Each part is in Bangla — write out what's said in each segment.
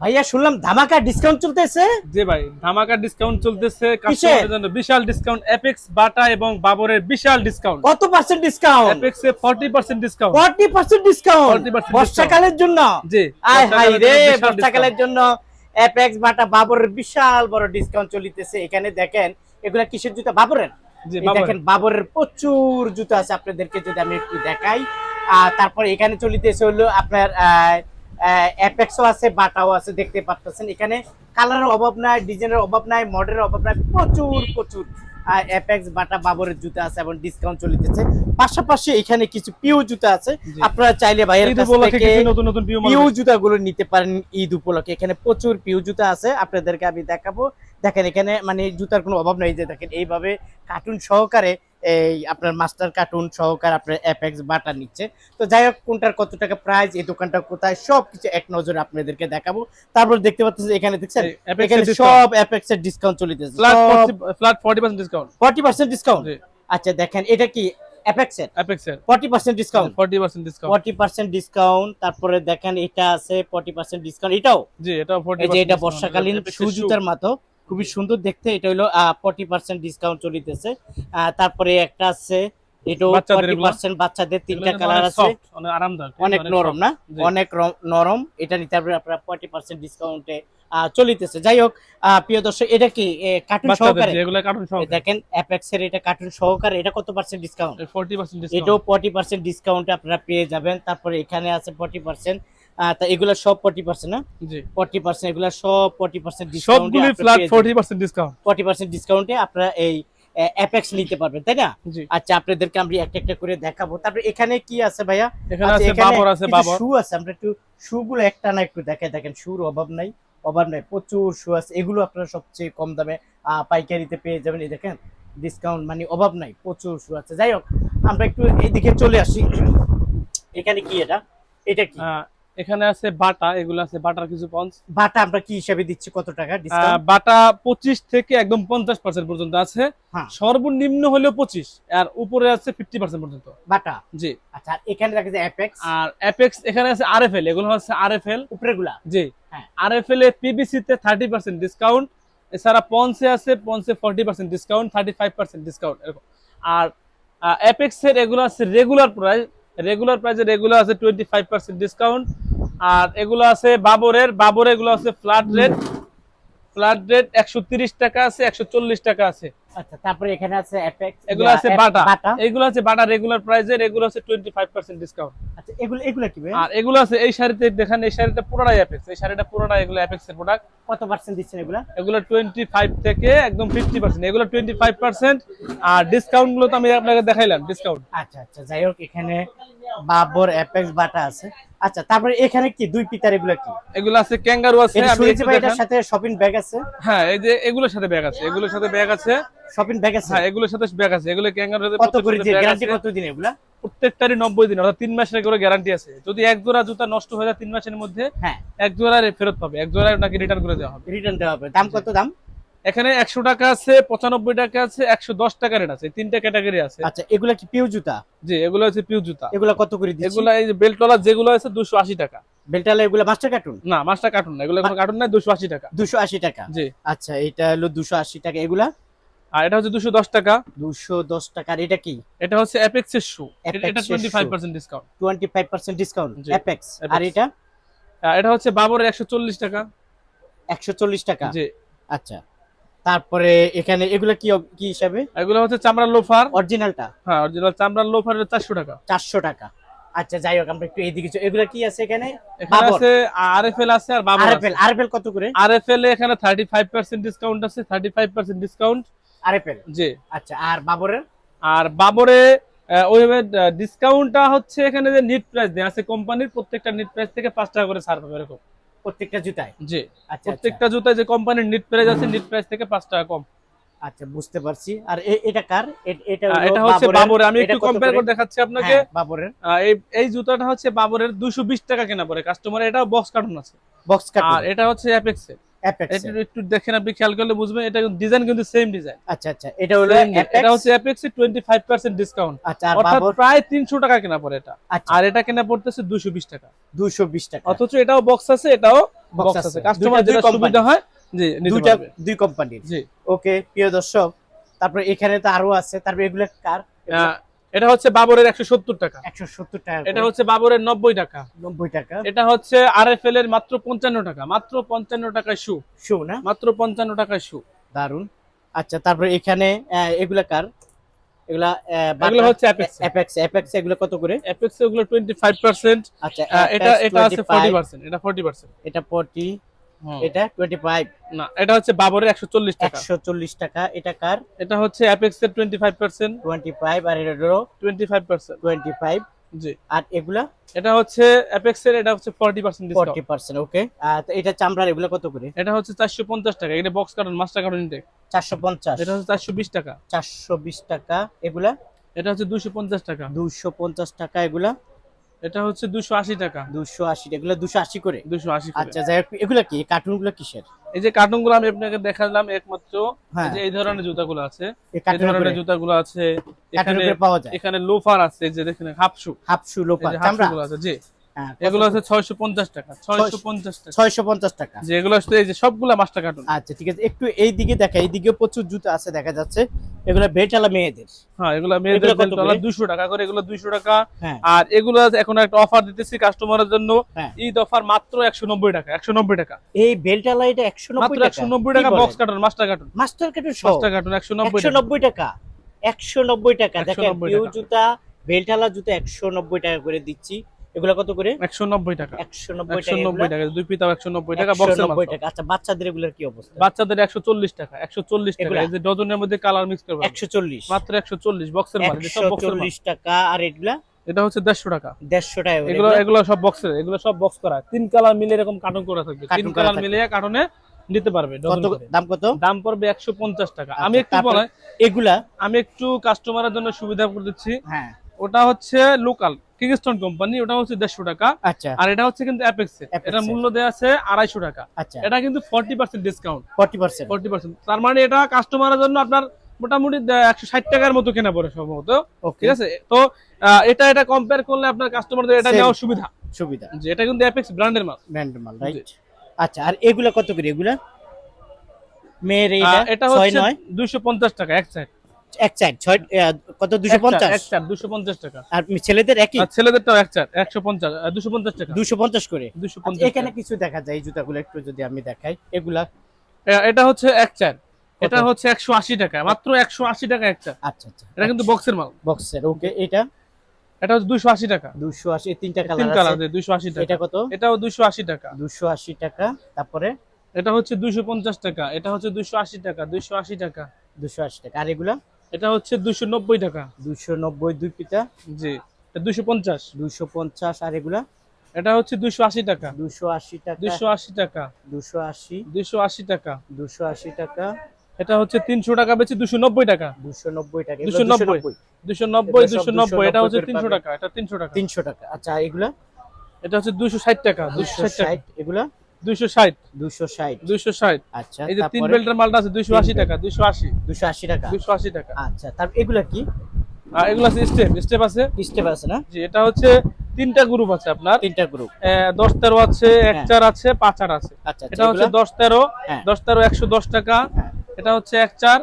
ভাইয়া শুনলাম ধামাকা ডিসকাউন্ট চলতেছে। জি ভাই, ধামাকা ডিসকাউন্ট চলতেছে কাস্টমারদের জন্য, বিশাল ডিসকাউন্ট। অ্যাপেক্স, বাটা এবং বাবরের বিশাল ডিসকাউন্ট। কত পার্সেন্ট ডিসকাউন্ট? অ্যাপেক্স এ 40% ডিসকাউন্ট। 40% discount 40% discount. বর্ষাকালের জন্য। জি, আয় হাই বর্ষাকালের রে, জন্য বিশাল বর্ষাকালের ডিসকাউন্ট। জন্য অ্যাপেক্স বাটা বাবরের বিশাল বড় ডিসকাউন্ট চলিতেছে। এখানে দেখেন এগুলা কিসের জুতা? বাবরের। জি, এই বাবরের। দেখেন বাবরের প্রচুর জুতা আছে, আপনাদেরকে যদি আমি একটু দেখাই। তারপরে এখানে চলিতেছে হলো আপনার অ্যাপেক্সও আছে, বাটাও আছে, দেখতে পাচ্ছেন। এখানে কালারের অভাব নাই, ডিজাইনের অভাব নাই, মডেলের অভাব নাই, প্রচুর প্রচুর অ্যাপেক্স বাটা বাবরের জুতা আছে এবং ডিসকাউন্ট চলিতেছে। পাশাপাশি এখানে কিছু পিউ জুতা আছে, জি। আপনারা চাইলে ভাইয়ের ঈদ কাছ উপলক্ষে থেকে কিছু নতুন নতুন পিউ পিউ মডেল। জুতাগুলো নিতে পারেন ঈদ উপলক্ষে। এখানে প্রচুর পিউ জুতা আছে, আপনাদেরকে আমি দেখাবো। দেখেন এখানে মানে জুতার কোনো অভাব নেই, যে দেখেন এইভাবে কার্টুন সহকারে, এই আপনার মাস্টার কার্টুন সহকারে আপনার অ্যাপেক্স বাটা নিচ্ছে। তো যাই হোক, কোনটার কত টাকা প্রাইস, এই দোকানটা কোথায়, সবকিছু এক নজরে আপনাদেরকে দেখাবো। তারপর দেখতে পাচ্ছেন এখানে দেখছেন এখানে সব অ্যাপেক্স এর ডিসকাউন্ট চলিতেছে, ফ্ল্যাট 40% ডিসকাউন্ট। 40% ডিসকাউন্ট। জি, আচ্ছা দেখেন এটা কি অ্যাপেক্স এর অ্যাপেক্স এর 40% ডিসকাউন্ট। 40% ডিসকাউন্ট। 40% ডিসকাউন্ট। তারপরে দেখেন এটা আছে 40% ডিসকাউন্ট, এটাও জি, এটাও এই যে 40% এটা ডিসকাউন্ট। বর্ষাকালীন শু জুতার মতো খুবই সুন্দর দেখতে। এটা হলো 40% ডিসকাউন্ট চলিতেছে। তারপরে একটা আছে, এটাও বাচ্চাদের এগুলা। 40%, বাচ্চাদের তিনটা এগুলো কালার অনেক আছে, সফট, অনেক আরামদায়ক, অনেক নরম সফট। না, জি। অনেক নরম। এটা নিতে পারবেন আপনারা 40% ডিসকাউন্টে চলিতেছে। যাই হোক, প্রিয় দর্শক, এটা কি কার্টুন বাচ্চাদের সহকারে? যে এগুলো কার্টুন সহকারে। দেখেন অ্যাপেক্স এর এটা কার্টুন সহকারে, এটা কত পার্সেন্ট ডিসকাউন্ট? 40% এটাও ডিসকাউন্ট। 40% ডিসকাউন্টে আপনারা পেয়ে যাবেন। তারপরে এখানে আছে 40%। তা এগুলো সব 40% না? জি, 40%, এগুলো সব 40% ডিসকাউন্টে সবগুলি আপনি ফ্ল্যাট পেয়ে যাবেন। 40% ডিসকাউন্ট। 40% ডিসকাউন্টে আপনারা এই অ্যাপেক্স নিতে পারবেন, তাই না? জি, আচ্ছা, আপনাদেরকে আমরা একটা একটা করে দেখাবো। তারপরে এখানে কি আছে ভাইয়া? এখানে আচ্ছা, আছে এখানে বাবর, আছে কিছু বাবর। শু আছে, আমরা একটু শু গুলো একটা না একটু দেখাই। দেখেন শুর অভাব নাই, অভাব নাই, প্রচুর শু আছে। এগুলো আপনারা সবচেয়ে কম দামে পাইকারিতে পেয়ে যাবেন। এই দেখেন ডিসকাউন্ট মানে অভাব নাই, প্রচুর শু আছে। যাই হোক, আমরা একটু এইদিকে চলে আসি। এখানে কি এটা? এটা কি? এখানে আছে বাটা, এগুলো আছে বাটার কিছু পঞ্চ। বাটা আমরা কি হিসাবে দিচ্ছি, কত টাকা ডিসকাউন্ট? বাটা 25 থেকে একদম 50% পর্যন্ত আছে। হ্যাঁ, সর্বনিম্ন হলেও 25, আর উপরে আছে 50% পর্যন্ত। বাটা। জি। আচ্ছা, আর এখানে দেখা যায় অ্যাপেক্স আর অ্যাপেক্স এখানে আছে আরএফএল, এগুলো হচ্ছে আরএফএল। উপরেগুলা। জি। হ্যাঁ, আরএফএল এ পিবিসি তে 30% ডিসকাউন্ট। এছাড়া পন্সে আছে, পন্সে 40% ডিসকাউন্ট, 35% ডিসকাউন্ট এরকম। আর অ্যাপেক্স এর এগুলো আছে রেগুলার প্রাইস, রেগুলার প্রাইসে রেগুলার আছে 25% ডিসকাউন্ট। আর এগুলো আছে বাবরের, বাবরের এগুলো আছে ফ্ল্যাট রেট, ফ্ল্যাট রেট 130 টাকা আছে, 140 টাকা আছে। আচ্ছা, তারপরে এখানে আছে অ্যাপেক্স, এগুলো আছে বাটা, বাটা। এগুলো আছে বাটা রেগুলার প্রাইসের, এগুলো আছে 25% ডিসকাউন্ট। আচ্ছা, এগুলো এগুলো কি ভাই? আর এগুলো আছে এই শাড়িতে দেখেন, এই শাড়িটা পুরোটাই অ্যাপেক্স, এই শাড়িটা পুরোটাই এগুলো অ্যাপেক্স এর প্রোডাক্ট। কত পার্সেন্ট দিচ্ছেন এগুলা? এগুলো 25 থেকে একদম 50%, এগুলো 25%। আর ডিসকাউন্ট গুলো তো আমি আপনাকে দেখাইলাম ডিসকাউন্ট। আচ্ছা আচ্ছা, যাই হোক, এখানে বাবর অ্যাপেক্স বাটা আছে। আচ্ছা, তারপরে এখানে কি দুই পিতার, এগুলো কি? এগুলো আছে ক্যাঙ্গারু আছে, এটা আমি শুনেছি একটু ভাই দেখান। এটার সাথে শপিং ব্যাগ আছে। হ্যাঁ, এই যে এগুলোর সাথে ব্যাগ আছে, এগুলোর সাথে ব্যাগ আছে। শপিং ব্যাগ আছে। হ্যাঁ, এগুলোর সাথে ব্যাগ আছে, এগুলো ক্যাঙ্গারুর সাথে কত করে যে গ্যারান্টি, আছে। কত দিন এগুলা? প্রত্যেকটারই 90 দিন, অর্থাৎ 3 মাসের করে গ্যারান্টি আছে। যদি এক জোড়া জুতা নষ্ট হয়ে যায় 3 মাসের মধ্যে, হ্যাঁ, এক জোড়া ফেরত পাবে, এক জোড়া ওনাকে রিটার্ন করে দেওয়া হবে। রিটার্ন দেওয়া হবে। দাম কত দাম? এখানে 100 টাকা আছে, 95 টাকা আছে, 110 টাকা রেট আছে, তিনটা ক্যাটাগরি আছে। আচ্ছা, এগুলা কি পিউ জুতা? জি, এগুলো হচ্ছে পিউ জুতা। এগুলা কত করে দিচ্ছেন? এগুলা এই যে বেল্টওয়ালা যেগুলো আছে 280 টাকা। বেলটালা এগুলা মাস্টার কার্টুন? না, মাস্টার কার্টুন না, এগুলো কোনো কার্টুন নাই, 280 টাকা। 280 টাকা। জি। আচ্ছা, এটা হলো 280 টাকা। এগুলা আর এটা হচ্ছে 210 টাকা। 210 টাকা। আর এটা কি? এটা হচ্ছে অ্যাপেক্স এর শু, এটা Apex এর 25% ডিসকাউন্ট। 25% ডিসকাউন্ট জি, অ্যাপেক্স। আর Apex। এটা এটা হচ্ছে বাবরের 140 টাকা। 140 টাকা। জি। আচ্ছা, তারপরে এখানে এগুলা কি কি হিসাবে? এগুলো হচ্ছে চামড়ার লোফার। অরিজিনালটা হ্যাঁ, অরিজিনাল চামড়ার লোফার 400 টাকা। 400 টাকা। আচ্ছা, যাই হোক, আমরা একটু এইদিকে এগুলা কি আছে এখানে? এখানে আছে আরএফএল আছে আর বাবর আছে। আরএফএল, আরএফএল কত করে? আরএফএল এ এখানে 35% ডিসকাউন্ট আছে, 35% ডিসকাউন্ট। আরএফএল। জি। আচ্ছা, আর বাবরের? আর বাবরে ওইভাবে ডিসকাউন্টটা হচ্ছে এখানে যে নিট প্রাইস দেয়া আছে কোম্পানির, প্রত্যেকটা নিট প্রাইস থেকে 5 টাকা করে ছাড় পাবে এরকম। প্রত্যেকটা জুতায়? জি। আচ্ছা, প্রত্যেকটা জুতায় যে কোম্পানির নিট প্রাইস আছে, নিট প্রাইস থেকে 5 টাকা কম। আচ্ছা, বুঝতে পারছি। আর এটা কার? এটা এটা হলো হচ্ছে বাবরে, আমি এটা একটু কত কম্পেয়ার করে? করে দেখাচ্ছি আপনাকে। হ্যাঁ, বাবরের এই এই জুতাটা হচ্ছে বাবরের 220 টাকা কেনা পড়ে কাস্টমার, এটাও বক্স কার্টুন আছে। বক্স আর কার্টুন। এটা হচ্ছে অ্যাপেক্স এর। অ্যাপেক্স এটা একটু দেখেন, আপনি খেয়াল করলে বুঝবেন, এটা ডিজাইন কিন্তু সেম ডিজাইন। আচ্ছা আচ্ছা, এটা হলো এটা হচ্ছে অ্যাপেক্স 25% ডিসকাউন্ট, আচ্ছা, আর অর্থাৎ বাবর প্রায় 300 টাকা কেনা পড়ে এটা। আচ্ছা, আর এটা কেনা পড়তেছে 220 টাকা। 220 টাকা, অথচ এটাও বক্স আছে, এটাও বক্স বক্স আছে, আছে, কাস্টমার দুই যেটা কোম্পানি, সুবিধা হয় জি নিতে দুইটা পারবে। দুই কোম্পানির। জি ওকে প্রিয় দর্শক, তারপর এখানে তো আরো আছে, তারপর এগুলো কার? এটা হচ্ছে বাবরের 170 টাকা, 170 টাকা, এটা হচ্ছে বাবরের 90 টাকা, 90 টাকা, এটা হচ্ছে আরএফএল এর মাত্র 55 টাকা, মাত্র 55 টাকায় শু, শু না, মাত্র 55 টাকায় শু। দারুন। আচ্ছা, তারপর এখানে এগুলা কার? এগুলা এগুলো হচ্ছে অ্যাপেক্স। অ্যাপেক্স, অ্যাপেক্স এগুলো কত করে? অ্যাপেক্স এগুলো 25%। আচ্ছা, এটা এটা আছে 40%, এটা 40%, এটা 40, এটা 25 না এটা হচ্ছে বাবরের 140 টাকা, 140 টাকা। এটা কার? এটা হচ্ছে অ্যাপেক্স এর 25%, 25, আর এটা হলো 25%। 25। জি, আর এগুলা এটা হচ্ছে অ্যাপেক্স এর, এটা হচ্ছে 40% ডিসকাউন্ট। 40%। ওকে, তো এটা চামড়ার, এগুলো কত করে? এটা হচ্ছে 450 টাকা, এটা box carton master carton intake. 450, এটা হচ্ছে 420 টাকা, 420 টাকা। এগুলা এটা হচ্ছে 250 টাকা, 250 টাকা। এগুলা এটা হচ্ছে 280 টাকা, 280, এগুলা 280 করে। 280 করে। আচ্ছা, যাই হোক, এগুলা কি কার্টুন গুলো কিসের? এই যে কার্টুন গুলো আমি আপনাকে দেখালাম একমাত্র, হ্যাঁ, এই যে এই ধরনের জুতাগুলো আছে, এই এই কার্টুন ধরনের করে, জুতাগুলো আছে, কার্টুন এখানে করে পাওয়া যায়। এখানে লোফার আছে, এই যে দেখেন হাফ শু, হাফ শু, লোফার, এই যে হাফ চামড়া। শুগুলো আছে। জি, হ্যাঁ, এগুলো আছে 650 টাকা, 650 টাকা। 650 টাকা। যে এগুলো আসলে এই যে সবগুলা মাস্টার কার্টুন। আচ্ছা, ঠিক আছে, একটু এই দিকে দেখা, এই দিকে প্রচুর জুতো আছে দেখা যাচ্ছে, এগুলা বেলটালা মেয়েদের। হ্যাঁ, এগুলো মেয়েদের এগুলো কত বেল্ট করে? 200 টাকা করে, এগুলো 200 টাকা। হ্যাঁ, আর এগুলো এখন একটা অফার দিতেছি কাস্টমারের জন্য, হ্যাঁ, ঈদ অফার, মাত্র 190 টাকা, 190 টাকা, এই বেলটালা এটা 190 মাত্র টাকা, 190 টাকা box cartoon, master cartoon, master cartoon সহ মাস্টার কার্টুন 190 টাকা। 190 টাকা, 190 টাকা। দেখেন 190 পিউ টাকা। জুতা, বেলটালা জুতা 190 টাকা করে দিচ্ছি। এগুলো কত করে? 190 টাকা, 190 টাকা। 190 টাকা, দুই পিতাও 190 টাকা, বক্সের মাল 190 টাকা। আচ্ছা, বাচ্চাদের এগুলোর কি অবস্থা? বাচ্চাদের 140 টাকা, 140 টাকা, এগুলা? এই যে ডজনের মধ্যে কালার মিক্স করবে 140, মাত্র 140 বক্সের মাল, এটা সব বক্সের মাল। 140 টাকা। আর এগুলা এটা হচ্ছে 150 টাকা, 150 টাকা করে। এগুলো এগুলো সব বক্সের, এগুলো সব বক্স করা, তিন কালার মিলে এরকম কার্টন করা থাকবে, তিন কার্টুন করা কালার থাকবে। মিলিয়ে কার্টনে নিতে পারবে কত ডজন করে। দাম? কত দাম পড়বে 150 টাকা। আচ্ছা, আমি একটু তারপর বলে, এগুলা? আমি একটু কাস্টমারের জন্য সুবিধা করে দিচ্ছি, হ্যাঁ, ওটা হচ্ছে লোকাল কিংস্টন কোম্পানি, ওটা হচ্ছে 150 টাকা। আচ্ছা, আর এটা হচ্ছে কিন্তু অ্যাপেক্স, এটা মূল্য দেয়া আছে 250 টাকা। আচ্ছা, এটা কিন্তু 40% ডিসকাউন্ট, 40%। 40%। তার মানে এটা কাস্টমারের জন্য আপনার মোটামুটি 160 টাকার মতো কেনা পড়ে সম্ভবত, ওকে, ঠিক আছে? তো এটা এটা কম্পেয়ার করলে আপনার কাস্টমারদের এটা Same. নেওয়ার সুবিধা, সুবিধা, যে এটা কিন্তু অ্যাপেক্স ব্র্যান্ডের মাল। ব্র্যান্ড মাল, রাইট। আচ্ছা, আর এগুলা কত করে? এগুলা মেয়ের এটা 6 হচ্ছে 9, 250 টাকা এক সাইড, এক সাইড 6 কত? 250। এক সাইড 250 টাকা। আর ছেলেদের একই আর ছেলেদেরটাও এক সাইড 150, 250 টাকা, 250 করে। 250 আচ্ছা, এখানে টাকা। কিছু দেখা যায়, এই জুতাগুলো একটু যদি আমি দেখাই, এগুলা এটা হচ্ছে এক সাইড, এটা কত? হচ্ছে 180 টাকা, মাত্র 180 টাকা এক সাইড। আচ্ছা আচ্ছা, এটা কিন্তু বক্সের মাল, বক্সের। ওকে, এটা এটা হচ্ছে 280 টাকা, 280, এই তিনটা তিন কালার কালার আছে। দিয়ে 280 টাকা। এটা কত? এটাও 280 টাকা, 280 টাকা। তারপরে এটা হচ্ছে 250 টাকা, এটা হচ্ছে 280 টাকা, 280 টাকা। 280 টাকা। আর এগুলা এটা হচ্ছে 290 টাকা, 290, দুই পিতা জি, এটা 250। 250। আর এগুলা এটা হচ্ছে 280 টাকা, 280 টাকা, 280 টাকা, 280, 280 টাকা। 280 টাকা, এটা হচ্ছে 300 টাকা বেচে 290 টাকা, 290 টাকা। 290, 290, 290। এটা হচ্ছে 300 টাকা, এটা 300 টাকা। 300 টাকা। আচ্ছা, আর এগুলা এটা হচ্ছে 260 টাকা, 260 টাকা, 260, এগুলা 260, 260। 260। আচ্ছা, এই যে তিন তারপরে বেল্টের মালটা আছে 280 টাকা, 280, 280 টাকা। 280 টাকা। আচ্ছা, তারপর এগুলা কি? আর এগুলো আছে স্টেপ, স্টেপ আছে, স্টেপ আছে না? জি। এটা হচ্ছে তিনটা গ্রুপ আছে আপনার, তিনটা গ্রুপ। 10 13 আছে, 1 4 আছে, 5 8 আছে। আচ্ছা, এটা হচ্ছে এগুলা? 10 13, হ্যাঁ, 10 13 110 টাকা। হ্যাঁ, এটা হচ্ছে 1 4,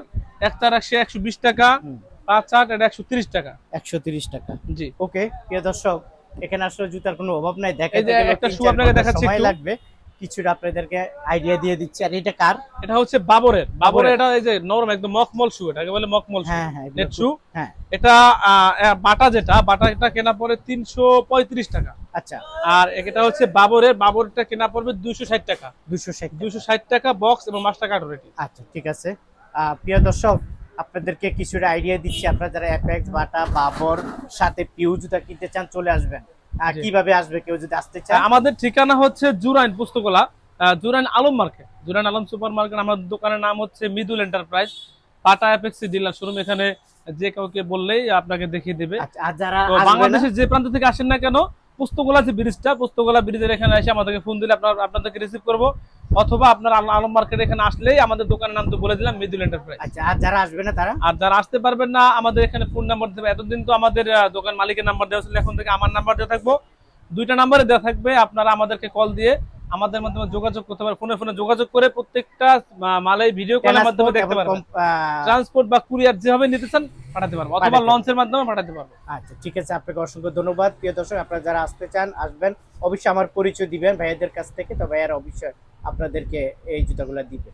1 4 120 টাকা, হুম, 5 8 এটা 130 টাকা। 130 টাকা। জি, ওকে প্রিয় দর্শক, এখানে আসলে জুতার কোনো অভাব নাই। এই দেখাইতে যে গেলে একটা 3 শু 4 আপনাকে ঘন্টা দেখাচ্ছি সময় একটু। লাগবে, কিছুটা আপনাদেরকে আইডিয়া দিয়ে দিচ্ছি। আর এটা কার? এটা হচ্ছে বাবরের, বাবরের। এটা এই যে নরম একদম মখমল শু, এটাকে বলে মখমল শু, হ্যাঁ হ্যাঁ, এগুলো নেট শু। হ্যাঁ, এটা বাটা, যেটা বাটা এটা কেনা পড়ে 335 টাকা। আচ্ছা, আর এটা হচ্ছে বাবরের, বাবরটা কেনা পড়বে 260 টাকা, 260। 260 টাকা বক্স এবং মাস্টার কার্ড রেটি। আচ্ছা, ঠিক আছে। প্রিয় দর্শক, আপনাদেরকে কিছুটা আইডিয়া দিচ্ছি। আপনারা যারা অ্যাপেক্স, বাটা, বাবর সাথে পিউ জুতা কিনতে চান, চলে আসবেন। জি। কিভাবে আসবে কেউ যদি আসতে চায়? আমাদের ঠিকানা হচ্ছে জুরাইন পুস্তকলা, Jurain Alam market, Jurain Alam super market. আমাদের দোকানের নাম হচ্ছে Midul enterprise, Bata Apex dealer showroom. এখানে যে কাউকে বললেই আপনাকে দেখিয়ে দিবে। আচ্ছা, আর যারা তো আসবে না, বাংলাদেশের যে প্রান্ত থেকে আসেন না কেন, পুস্তকলা যে ব্রিজটা, পুস্তকলা ব্রিজের এখানে এসে আমাদেরকে ফোন দিলে আপনাদেরকে রিসিভ করবো। অথবা আপনার আলম মার্কেট এখানে আসলেই আমাদের দোকানের নাম তো বলে দিলাম মৃদুল এন্টারপ্রাইজ। আচ্ছা, আর যারা আসবে না তারা? আর যারা আসতে পারবেন না আমাদের এখানে ফোন নাম্বার দেবে, এতদিন তো আমাদের দোকান মালিকের নাম্বার দেওয়া ছিল, এখন থেকে আমার নাম্বার দেওয়া থাকবো, দুইটা নাম্বারে দেওয়া থাকবে, আপনারা আমাদেরকে কল দিয়ে আমাদের মাধ্যমে যোগাযোগ করতে পারবেন, ফোনে যোগাযোগ করে প্রত্যেকটা মালাই ভিডিও কলের মাধ্যমে দেখতে পারবেন। ট্রান্সপোর্ট বা কুরিয়ার যেভাবে নিতে চান পাঠাতে পারবো, অথবা লঞ্চের মাধ্যমে পাঠাতে পারবো। আচ্ছা ঠিক আছে, আপনাকে অসংখ্য ধন্যবাদ। প্রিয় দর্শক, আপনারা যারা আসতে চান আসবেন, অবশ্যই আমার পরিচয় দিবেন ভাইয়াদের কাছ থেকে, তো ভাইয়ারা অবশ্যই আপনাদেরকে এই জুতাগুলো দিবে।